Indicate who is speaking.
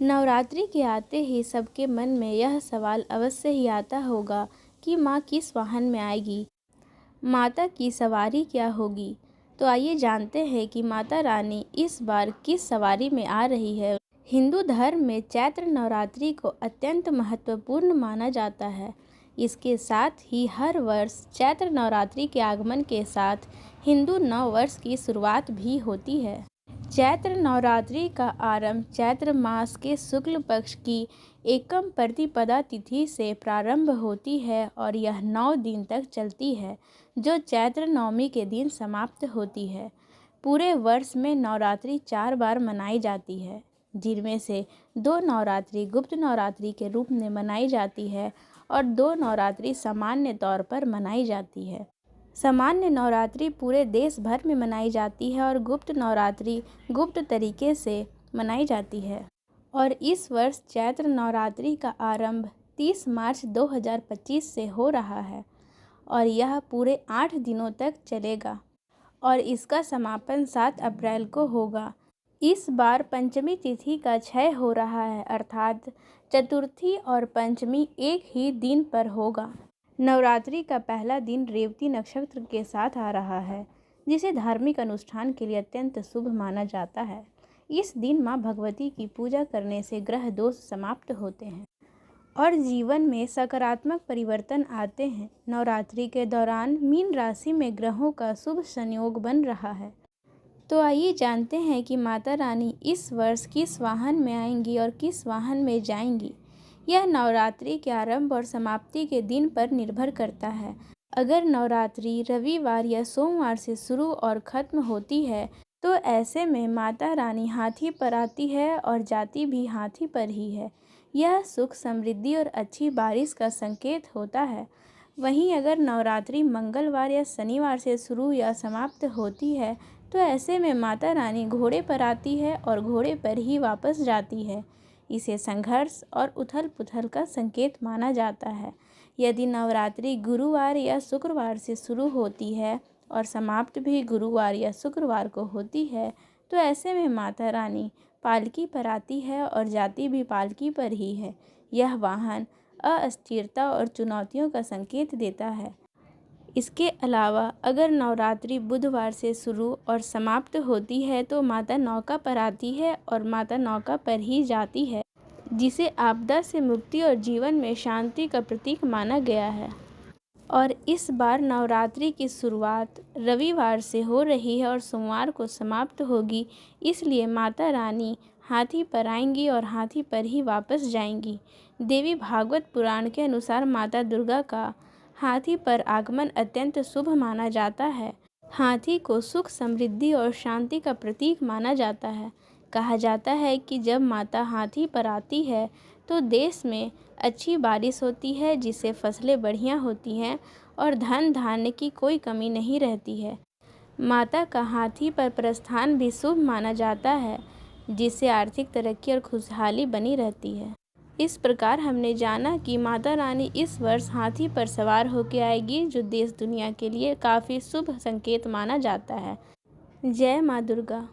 Speaker 1: नवरात्रि के आते ही सबके मन में यह सवाल अवश्य ही आता होगा कि माँ किस वाहन में आएगी, माता की सवारी क्या होगी। तो आइए जानते हैं कि माता रानी इस बार किस सवारी में आ रही है। हिंदू धर्म में चैत्र नवरात्रि को अत्यंत महत्वपूर्ण माना जाता है। इसके साथ ही हर वर्ष चैत्र नवरात्रि के आगमन के साथ हिंदू नव वर्ष की शुरुआत भी होती है। चैत्र नवरात्रि का आरंभ चैत्र मास के शुक्ल पक्ष की एकम प्रतिपदा तिथि से प्रारंभ होती है और यह 9 दिन तक चलती है, जो चैत्र नवमी के दिन समाप्त होती है। पूरे वर्ष में नवरात्रि 4 बार मनाई जाती है, जिनमें से 2 नवरात्रि गुप्त नवरात्रि के रूप में मनाई जाती है और 2 नवरात्रि सामान्य तौर पर मनाई जाती है। सामान्य नवरात्रि पूरे देश भर में मनाई जाती है और गुप्त नवरात्रि गुप्त तरीके से मनाई जाती है। और इस वर्ष चैत्र नवरात्रि का आरंभ 30 मार्च 2025 से हो रहा है और यह पूरे 8 दिनों तक चलेगा और इसका समापन 7 अप्रैल को होगा। इस बार पंचमी तिथि का क्षय हो रहा है, अर्थात चतुर्थी और पंचमी एक ही दिन पर होगा। नवरात्रि का पहला दिन रेवती नक्षत्र के साथ आ रहा है, जिसे धार्मिक अनुष्ठान के लिए अत्यंत शुभ माना जाता है। इस दिन मां भगवती की पूजा करने से ग्रह दोष समाप्त होते हैं और जीवन में सकारात्मक परिवर्तन आते हैं। नवरात्रि के दौरान मीन राशि में ग्रहों का शुभ संयोग बन रहा है। तो आइए जानते हैं कि माता रानी इस वर्ष किस वाहन में आएंगी और किस वाहन में जाएंगी। यह नवरात्रि के आरंभ और समाप्ति के दिन पर निर्भर करता है। अगर नवरात्रि रविवार या सोमवार से शुरू और खत्म होती है, तो ऐसे में माता रानी हाथी पर आती है और जाती भी हाथी पर ही है। यह सुख, समृद्धि और अच्छी बारिश का संकेत होता है। वहीं अगर नवरात्रि मंगलवार या शनिवार से शुरू या समाप्त होती है, तो ऐसे में माता रानी घोड़े पर आती है और घोड़े पर ही वापस जाती है। इसे संघर्ष और उथल-पुथल का संकेत माना जाता है। यदि नवरात्रि गुरुवार या शुक्रवार से शुरू होती है और समाप्त भी गुरुवार या शुक्रवार को होती है, तो ऐसे में माता रानी पालकी पर आती है और जाती भी पालकी पर ही है। यह वाहन अस्थिरता और चुनौतियों का संकेत देता है। इसके अलावा अगर नवरात्रि बुधवार से शुरू और समाप्त होती है, तो माता नौका पर आती है और माता नौका पर ही जाती है, जिसे आपदा से मुक्ति और जीवन में शांति का प्रतीक माना गया है। और इस बार नवरात्रि की शुरुआत रविवार से हो रही है और सोमवार को समाप्त होगी, इसलिए माता रानी हाथी पर आएंगी और हाथी पर ही वापस जाएंगी। देवी भागवत पुराण के अनुसार माता दुर्गा का हाथी पर आगमन अत्यंत शुभ माना जाता है। हाथी को सुख, समृद्धि और शांति का प्रतीक माना जाता है। कहा जाता है कि जब माता हाथी पर आती है, तो देश में अच्छी बारिश होती है, जिससे फसलें बढ़िया होती हैं और धन धान्य की कोई कमी नहीं रहती है। माता का हाथी पर प्रस्थान भी शुभ माना जाता है, जिससे आर्थिक तरक्की और खुशहाली बनी रहती है। इस प्रकार हमने जाना कि माता रानी इस वर्ष हाथी पर सवार होकर आएगी, जो देश दुनिया के लिए काफ़ी शुभ संकेत माना जाता है। जय माँ दुर्गा।